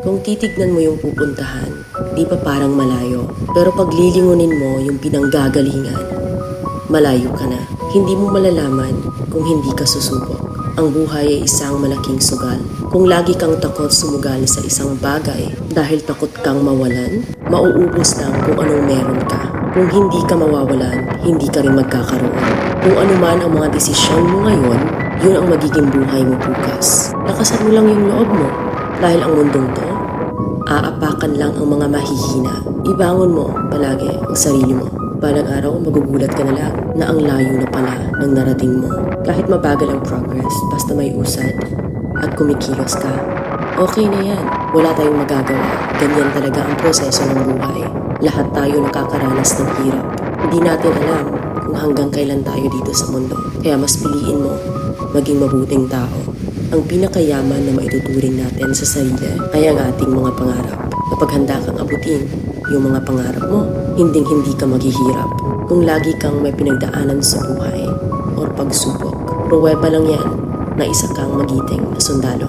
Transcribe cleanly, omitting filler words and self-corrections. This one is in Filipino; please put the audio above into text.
Kung titignan mo yung pupuntahan, di pa parang malayo. Pero pag lilingunin mo yung pinanggagalingan, malayo ka na. Hindi mo malalaman kung hindi ka susubok. Ang buhay ay isang malaking sugal. Kung lagi kang takot sumugal sa isang bagay dahil takot kang mawalan, mauubos lang kung anong meron ka. Kung hindi ka mawawalan, hindi ka rin magkakaroon. Kung ano man ang mga desisyon mo ngayon, yun ang magiging buhay mo bukas. Lakasan mo lang yung loob mo. Dahil ang mundong to, aapakan lang ang mga mahihina. Ibangon mo palagi ang sarili mo. Balang araw, magugulat ka na lang na ang layo na pala ng narating mo. Kahit mabagal ang progress, basta may usad at kumikilos ka, okay na yan. Wala tayong magagawa. Ganyan talaga ang proseso ng buhay. Lahat tayo nakakaranas ng hirap. Hindi natin alam kung hanggang kailan tayo dito sa mundo. Kaya mas piliin mo maging mabuting tao. Ang pinakayaman na maituturing natin sa sarili ay ang ating mga pangarap. Kapag handa kang abutin yung mga pangarap mo, hinding-hindi ka maghihirap. Kung lagi kang may pinagdaanan sa buhay or pagsubok, pruweba lang yan na isa kang magiting na sundalo.